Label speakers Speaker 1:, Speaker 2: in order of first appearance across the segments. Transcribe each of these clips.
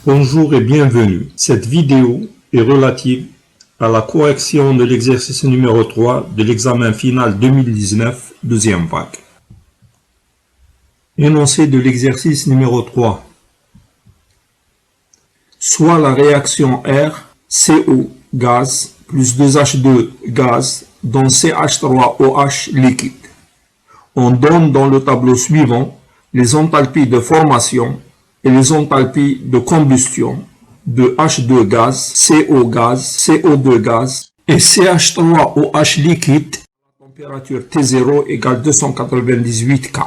Speaker 1: Bonjour et bienvenue. Cette vidéo est relative à la correction de l'exercice numéro 3 de l'examen final 2019, deuxième vague. Énoncé de l'exercice numéro 3. Soit la réaction R, CO, gaz, plus 2H2, gaz, dans CH3OH liquide. On donne dans le tableau suivant les enthalpies de formation et les enthalpies de combustion de H2 gaz, CO gaz, CO2 gaz et CH3OH liquide à température T0 égale 298 K.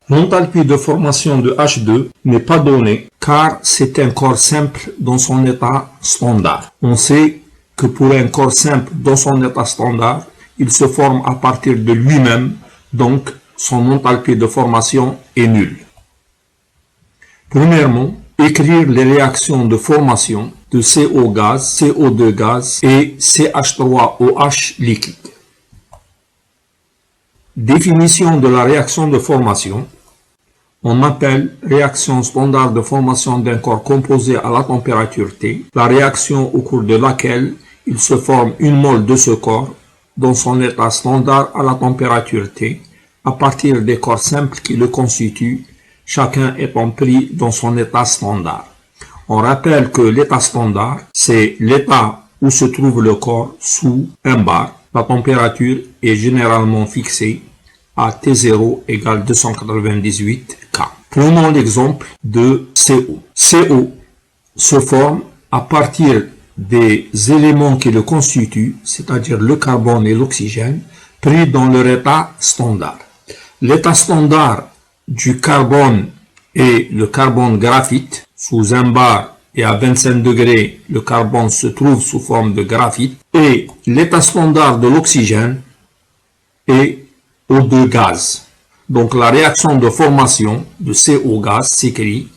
Speaker 1: L'enthalpie de formation de H2 n'est pas donnée car c'est un corps simple dans son état standard. On sait que pour un corps simple dans son état standard, il se forme à partir de lui-même, donc son enthalpie de formation est nulle. Premièrement, écrire les réactions de formation de CO gaz, CO2 gaz et CH3OH liquide. Définition de la réaction de formation. On appelle réaction standard de formation d'un corps composé à la température T, la réaction au cours de laquelle il se forme une mole de ce corps dans son état standard à la température T, à partir des corps simples qui le constituent, chacun étant pris dans son état standard. On rappelle que l'état standard, c'est l'état où se trouve le corps sous un bar. La température est généralement fixée à T0 égale 298 K. Prenons l'exemple de CO. CO se forme à partir des éléments qui le constituent, c'est-à-dire le carbone et l'oxygène, pris dans leur état standard. L'état standard du carbone est le carbone graphite. Sous un bar et à 25 degrés, le carbone se trouve sous forme de graphite. Et l'état standard de l'oxygène est O2 gaz. Donc la réaction de formation de CO gaz s'écrit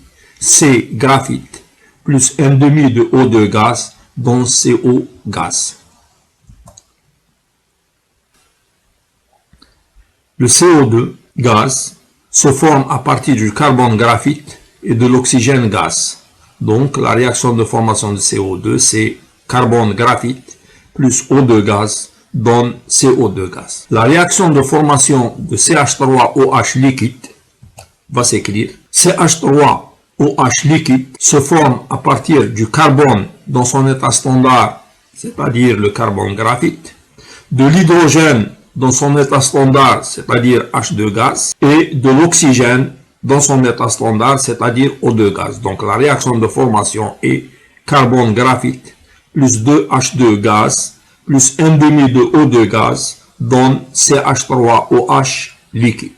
Speaker 1: C graphite plus 1,5 de O2 gaz dans CO gaz. Le CO2 gaz se forme à partir du carbone graphite et de l'oxygène gaz. Donc la réaction de formation de CO2, c'est carbone graphite plus O2 gaz donne CO2 gaz. La réaction de formation de CH3OH liquide va s'écrire CH3OH liquide se forme à partir du carbone dans son état standard, c'est-à-dire le carbone graphite, de l'hydrogène dans son état standard, c'est-à-dire H2 gaz, et de l'oxygène dans son état standard, c'est-à-dire O2 gaz. Donc la réaction de formation est carbone graphite plus 2H2 gaz plus 1,5 de O2 gaz donne CH3OH liquide.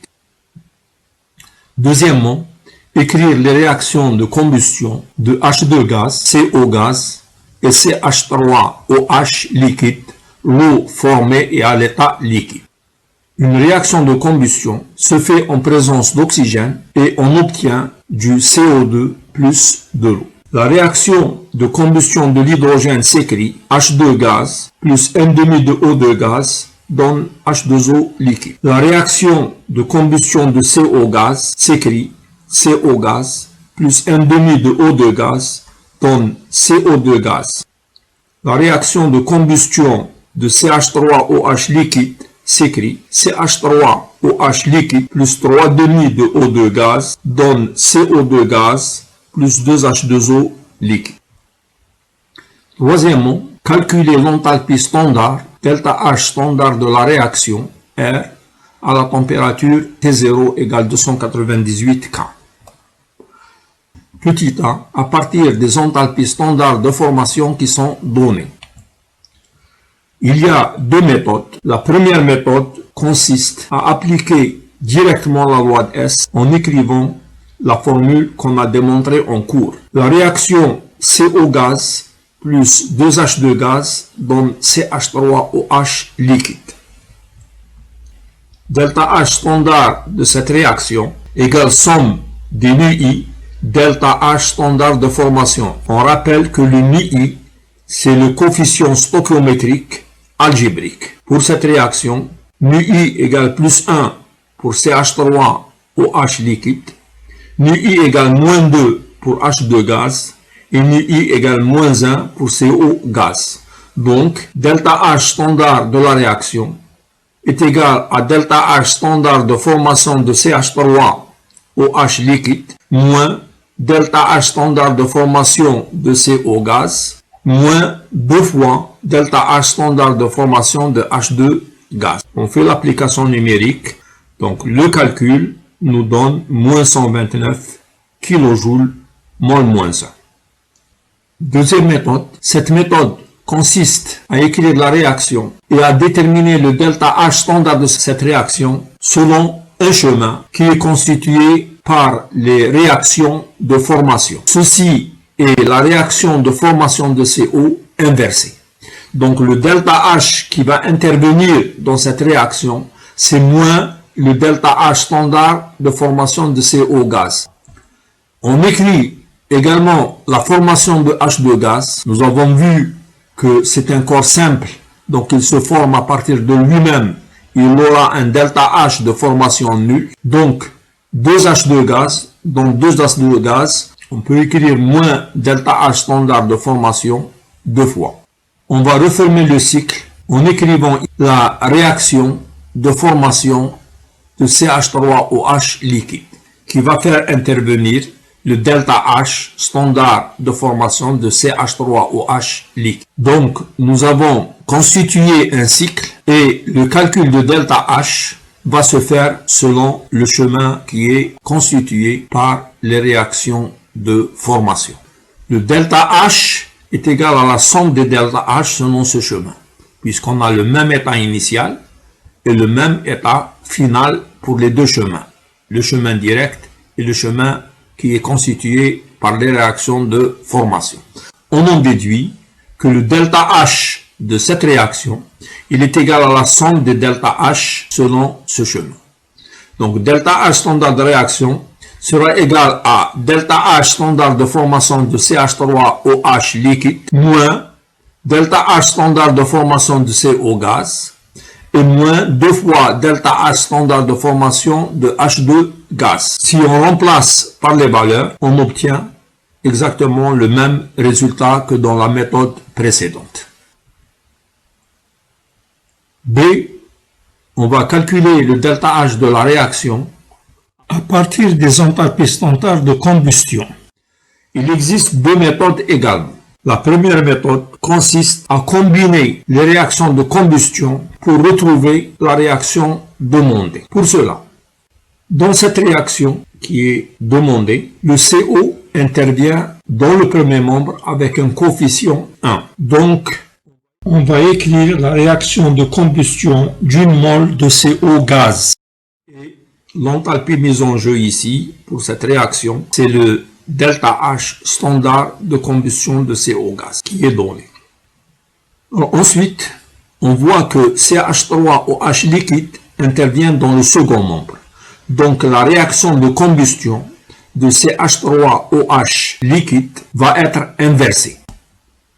Speaker 1: Deuxièmement, écrire les réactions de combustion de H2 gaz, CO gaz et CH3OH liquide, l'eau formée est à l'état liquide. Une réaction de combustion se fait en présence d'oxygène et on obtient du CO2 plus de l'eau. La réaction de combustion de l'hydrogène s'écrit H2 gaz plus 1,5 de O2 gaz donne H2O liquide. La réaction de combustion de CO gaz s'écrit CO gaz plus 1,5 de O2 gaz donne CO2 gaz. La réaction de combustion de CH3OH liquide s'écrit CH3OH liquide plus 3,5 de O2 gaz donne CO2 gaz plus 2H2O liquide. Troisièmement, calculer l'enthalpie standard, delta H standard de la réaction, R, à la température T0 égale 298 K. Petit a, à partir des enthalpies standards de formation qui sont données. Il y a deux méthodes. La première méthode consiste à appliquer directement la loi de S en écrivant la formule qu'on a démontrée en cours. La réaction CO gaz plus 2H2 gaz donne CH3OH liquide. Delta H standard de cette réaction égale somme des μi delta H standard de formation. On rappelle que le μi, c'est le coefficient stoichiométrique algébrique. Pour cette réaction, μi égale plus 1 pour CH3OH liquide nu I égale moins 2 pour H2 gaz et nu I égale moins 1 pour CO gaz. Donc, delta H standard de la réaction est égal à delta H standard de formation de CH3OH liquide moins delta H standard de formation de CO gaz moins 2 fois delta H standard de formation de H2 gaz. On fait l'application numérique. Donc, le calcul nous donne moins 129 kJ mol moins 1. Deuxième méthode. Cette méthode consiste à écrire la réaction et à déterminer le delta H standard de cette réaction selon un chemin qui est constitué par les réactions de formation. Ceci est la réaction de formation de CO inversée. Donc le delta H qui va intervenir dans cette réaction, c'est moins le delta H standard de formation de CO gaz. On écrit également la formation de H2 gaz. Nous avons vu que c'est un corps simple, donc il se forme à partir de lui-même. Il aura un delta H de formation nul. Donc 2H2 gaz, donc 2H2 gaz, on peut écrire moins delta H standard de formation deux fois. On va reformer le cycle en écrivant la réaction de formation de CH3OH liquide qui va faire intervenir le delta H standard de formation de CH3OH liquide. Donc, nous avons constitué un cycle et le calcul de delta H va se faire selon le chemin qui est constitué par les réactions de formation. Le delta H est égal à la somme des delta H selon ce chemin, puisqu'on a le même état initial et le même état final pour les deux chemins, le chemin direct et le chemin qui est constitué par les réactions de formation. On en déduit que le delta H de cette réaction, il est égal à la somme des delta H selon ce chemin. Donc delta H standard de réaction sera égal à delta H standard de formation de CH3OH liquide moins delta H standard de formation de CO gaz et moins 2 fois delta H standard de formation de H2 gaz. Si on remplace par les valeurs, on obtient exactement le même résultat que dans la méthode précédente. B, on va calculer le delta H de la réaction à partir des enthalpies standards de combustion. Il existe deux méthodes également. La première méthode consiste à combiner les réactions de combustion pour retrouver la réaction demandée. Pour cela, dans cette réaction qui est demandée, le CO intervient dans le premier membre avec un coefficient 1. Donc, on va écrire la réaction de combustion d'une mole de CO gaz. Et l'enthalpie mise en jeu ici, pour cette réaction, c'est le delta H standard de combustion de CO gaz qui est donné. Alors, ensuite, on voit que CH3OH liquide intervient dans le second membre. Donc la réaction de combustion de CH3OH liquide va être inversée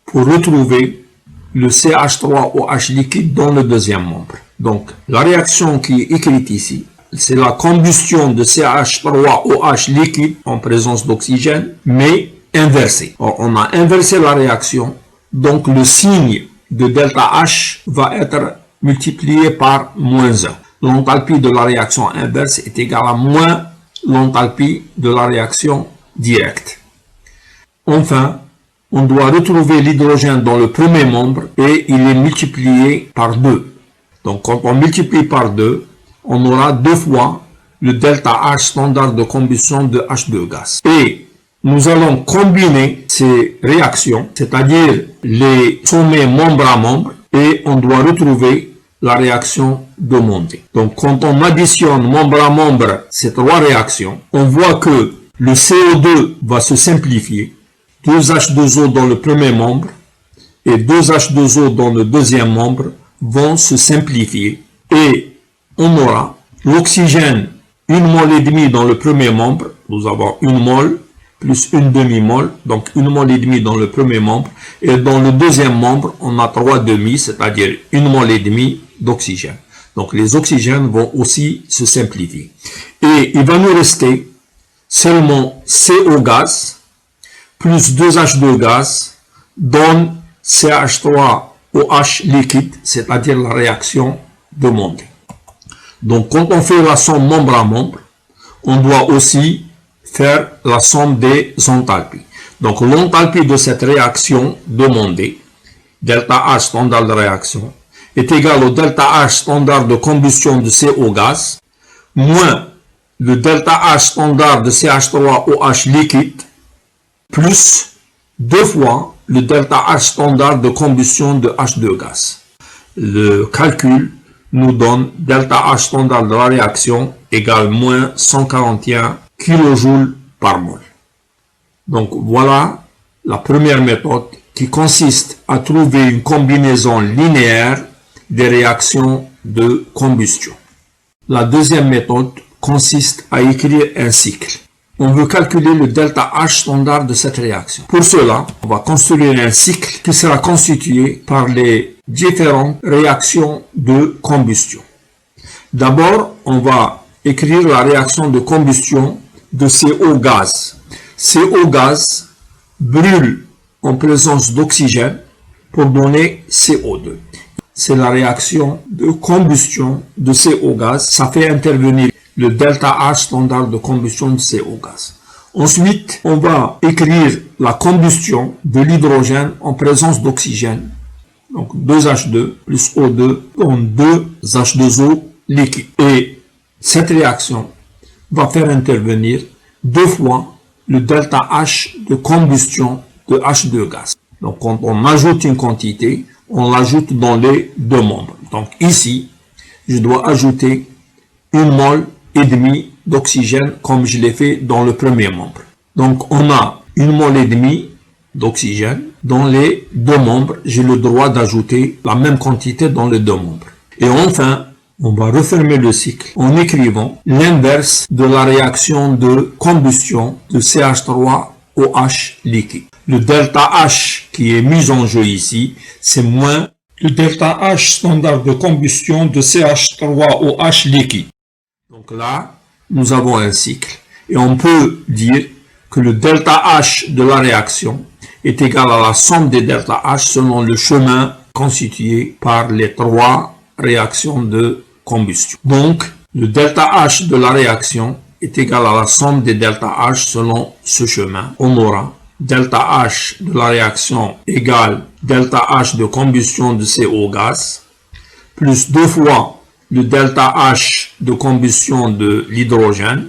Speaker 1: pour retrouver le CH3OH liquide dans le deuxième membre. Donc la réaction qui est écrite ici, c'est la combustion de CH3OH liquide en présence d'oxygène, mais inversée. Alors, on a inversé la réaction, donc le signe de delta H va être multiplié par moins 1. L'enthalpie de la réaction inverse est égale à moins l'enthalpie de la réaction directe. Enfin, on doit retrouver l'hydrogène dans le premier membre et il est multiplié par 2. Donc quand on multiplie par 2, on aura 2 fois le delta H standard de combustion de H2 gaz. Et nous allons combiner ces réactions, c'est-à-dire les sommets membre à membre, et on doit retrouver la réaction demandée. Donc quand on additionne membre à membre ces trois réactions, on voit que le CO2 va se simplifier, 2H2O dans le premier membre et 2H2O dans le deuxième membre vont se simplifier et on aura l'oxygène 1 mol et demi dans le premier membre, nous avons 1 mol plus une demi-mol, donc 1 mol et demi dans le premier membre, et dans le deuxième membre, on a 3 demi, c'est-à-dire 1 mol et demi d'oxygène. Donc les oxygènes vont aussi se simplifier. Et il va nous rester seulement CO gaz plus 2H2 gaz donne CH3OH liquide, c'est-à-dire la réaction demandée. Donc, quand on fait la somme membre à membre, on doit aussi faire la somme des enthalpies. Donc, l'enthalpie de cette réaction demandée, delta H standard de réaction, est égal au delta H standard de combustion de CO gaz, moins le delta H standard de CH3OH liquide, plus 2 fois le delta H standard de combustion de H2 gaz. Le calcul nous donne delta H standard de la réaction égale moins 141 kJ par mol. Donc voilà la première méthode qui consiste à trouver une combinaison linéaire des réactions de combustion. La deuxième méthode consiste à écrire un cycle. On veut calculer le delta H standard de cette réaction. Pour cela, on va construire un cycle qui sera constitué par les différentes réactions de combustion. D'abord, on va écrire la réaction de combustion de CO gaz. CO gaz brûle en présence d'oxygène pour donner CO2. C'est la réaction de combustion de CO gaz. Ça fait intervenir le delta H standard de combustion de CO gaz. Ensuite, on va écrire la combustion de l'hydrogène en présence d'oxygène. Donc 2H2 plus O2 donne 2H2O liquide. Et cette réaction va faire intervenir 2 fois le delta H de combustion de H2 gaz. Donc quand on ajoute une quantité, on l'ajoute dans les deux membres. Donc ici, je dois ajouter 1 mol et demi d'oxygène comme je l'ai fait dans le premier membre. Donc on a 1 mol et demi d'oxygène. Dans les deux membres, j'ai le droit d'ajouter la même quantité dans les deux membres. Et enfin, on va refermer le cycle en écrivant l'inverse de la réaction de combustion de CH3OH liquide. Le delta H qui est mis en jeu ici, c'est moins le delta H standard de combustion de CH3OH liquide. Donc là, nous avons un cycle et on peut dire que le delta H de la réaction est égal à la somme des delta H selon le chemin constitué par les trois réactions de combustion. Donc, le delta H de la réaction est égal à la somme des delta H selon ce chemin. On aura delta H de la réaction égale delta H de combustion de CO gaz plus 2 fois le delta H de combustion de l'hydrogène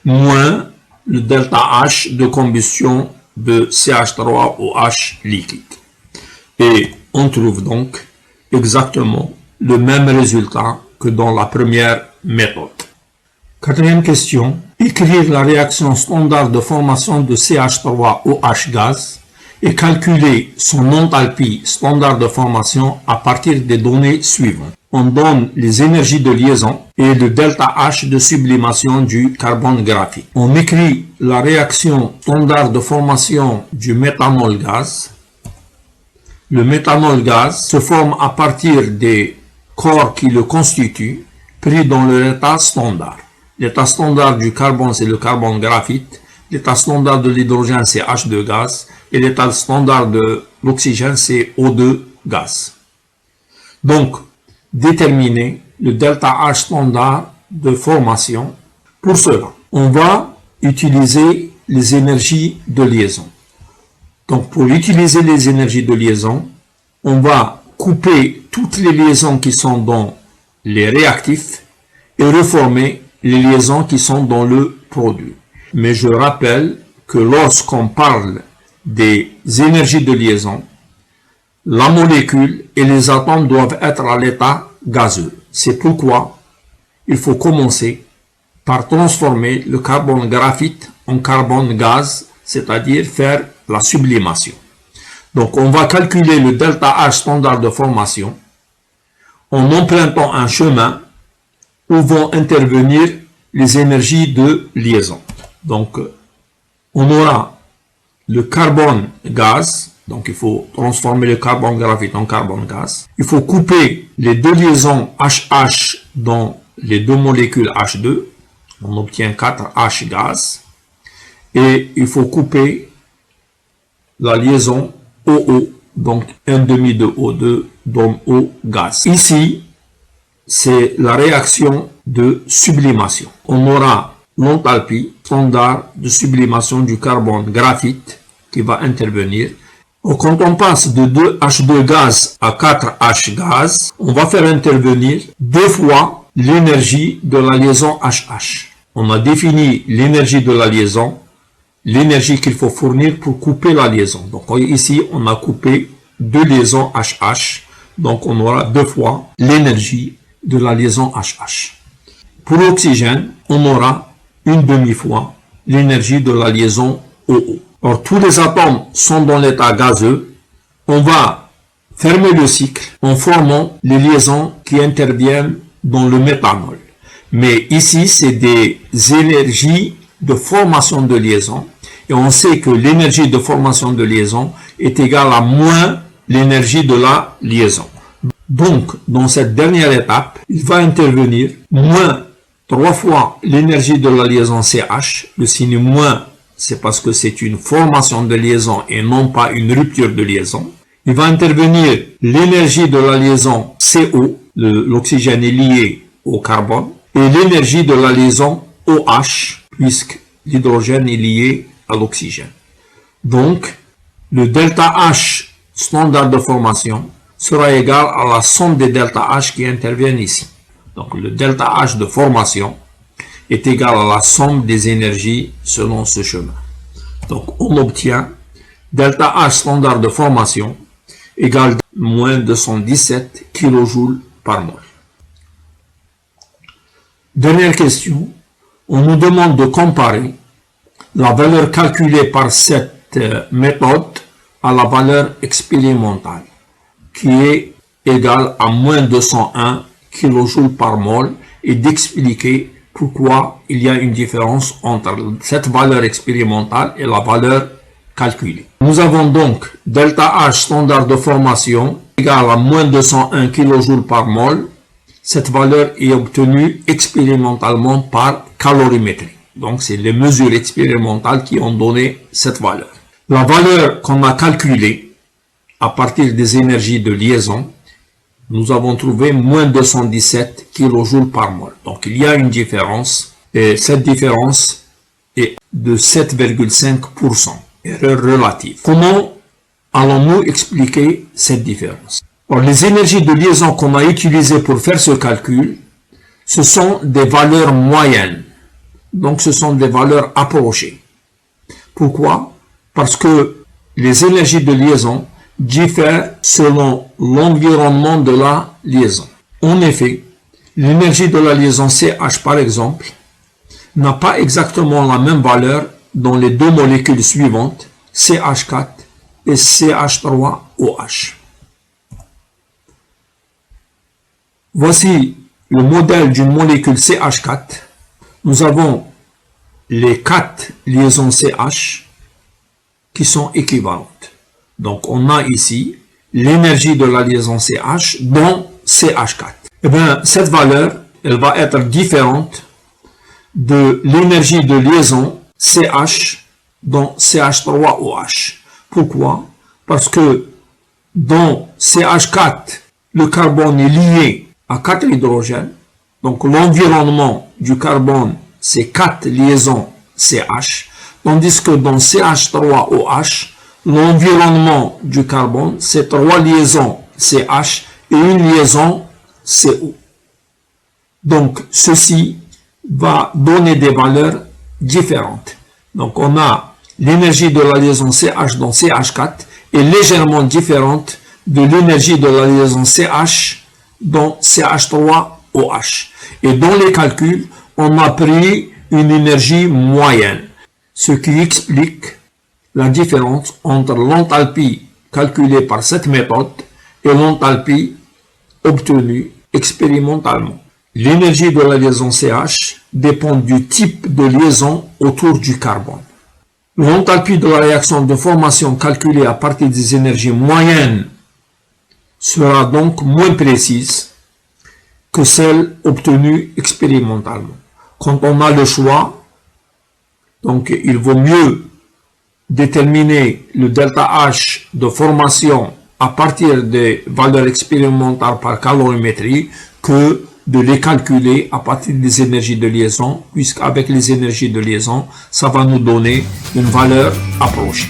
Speaker 1: moins le delta H de combustion de CH3OH liquide. Et on trouve donc exactement le même résultat que dans la première méthode. Quatrième question. Écrire la réaction standard de formation de CH3OH gaz et calculer son enthalpie standard de formation à partir des données suivantes. On donne les énergies de liaison et le delta H de sublimation du carbone graphique. On écrit la réaction standard de formation du méthanol gaz. Le méthanol gaz se forme à partir des corps qui le constituent, pris dans leur état standard. L'état standard du carbone, c'est le carbone graphite. L'état standard de l'hydrogène, c'est H2 gaz. Et l'état standard de l'oxygène, c'est O2 gaz. Donc, déterminer le delta H standard de formation. Pour cela, on va utiliser les énergies de liaison. Donc, pour utiliser les énergies de liaison, on va couper toutes les liaisons qui sont dans les réactifs et reformer les liaisons qui sont dans le produit. Mais je rappelle que lorsqu'on parle des énergies de liaison, la molécule et les atomes doivent être à l'état gazeux. C'est pourquoi il faut commencer par transformer le carbone graphite en carbone gaz, c'est-à-dire faire la sublimation. Donc on va calculer le delta H standard de formation en empruntant un chemin où vont intervenir les énergies de liaison. Donc on aura le carbone gaz, donc il faut transformer le carbone graphite en carbone gaz. Il faut couper les deux liaisons HH dans les deux molécules H2. On obtient 4H gaz et il faut couper la liaison OO, donc 1,5 de O2 donne O gaz. Ici, c'est la réaction de sublimation. On aura l'enthalpie standard de sublimation du carbone graphite qui va intervenir. Quand on passe de 2H2 gaz à 4H gaz, on va faire intervenir 2 fois l'énergie de la liaison HH. On a défini l'énergie de la liaison, l'énergie qu'il faut fournir pour couper la liaison. Donc ici, on a coupé 2 liaisons HH, donc on aura 2 fois l'énergie de la liaison HH. Pour l'oxygène, on aura une demi-fois l'énergie de la liaison OO. Or, tous les atomes sont dans l'état gazeux. On va fermer le cycle en formant les liaisons qui interviennent dans le méthanol. Mais ici, c'est des énergies de formation de liaison. Et on sait que l'énergie de formation de liaison est égale à moins l'énergie de la liaison. Donc, dans cette dernière étape, il va intervenir moins 3 fois l'énergie de la liaison CH. Le signe moins, c'est parce que c'est une formation de liaison et non pas une rupture de liaison. Il va intervenir l'énergie de la liaison CO, l'oxygène est lié au carbone, et l'énergie de la liaison OH, puisque l'hydrogène est lié à l'oxygène. Donc, le delta H standard de formation sera égal à la somme des delta H qui interviennent ici. Donc, le delta H de formation est égal à la somme des énergies selon ce chemin. Donc, on obtient delta H standard de formation égale moins 217 kJ par mol. Dernière question, on nous demande de comparer la valeur calculée par cette méthode à la valeur expérimentale, qui est égale à moins 201 kJ par mol, et d'expliquer pourquoi il y a une différence entre cette valeur expérimentale et la valeur calculée. Nous avons donc delta H standard de formation égale à moins 201 kJ par mol. Cette valeur est obtenue expérimentalement par calorimétrie. Donc, c'est les mesures expérimentales qui ont donné cette valeur. La valeur qu'on a calculée à partir des énergies de liaison, nous avons trouvé moins 217 kJ par mol. Donc, il y a une différence, et cette différence est de 7,5%, erreur relative. Comment allons-nous expliquer cette différence? Alors, les énergies de liaison qu'on a utilisées pour faire ce calcul, ce sont des valeurs moyennes. Donc, ce sont des valeurs approchées. Pourquoi? Parce que les énergies de liaison diffèrent selon l'environnement de la liaison. En effet, l'énergie de la liaison CH, par exemple, n'a pas exactement la même valeur dans les deux molécules suivantes, CH4 et CH3OH. Voici le modèle d'une molécule CH4. Nous avons les 4 liaisons CH qui sont équivalentes. Donc, on a ici l'énergie de la liaison CH dans CH4. Eh bien, cette valeur, elle va être différente de l'énergie de liaison CH dans CH3OH. Pourquoi? Parce que dans CH4, le carbone est lié à 4 hydrogènes. Donc, l'environnement du carbone, c'est 4 liaisons CH. Tandis que dans CH3OH, l'environnement du carbone, c'est 3 liaisons CH et une liaison CO. Donc, ceci va donner des valeurs différentes. Donc, on a l'énergie de la liaison CH dans CH4 est légèrement différente de l'énergie de la liaison CH dans CH3OH. Et dans les calculs, on a pris une énergie moyenne, ce qui explique la différence entre l'enthalpie calculée par cette méthode et l'enthalpie obtenue expérimentalement. L'énergie de la liaison CH dépend du type de liaison autour du carbone. L'enthalpie de la réaction de formation calculée à partir des énergies moyennes sera donc moins précise que celle obtenue expérimentalement. Quand on a le choix, donc il vaut mieux déterminer le delta H de formation à partir des valeurs expérimentales par calorimétrie que de les calculer à partir des énergies de liaison, puisqu'avec les énergies de liaison, ça va nous donner une valeur approchée.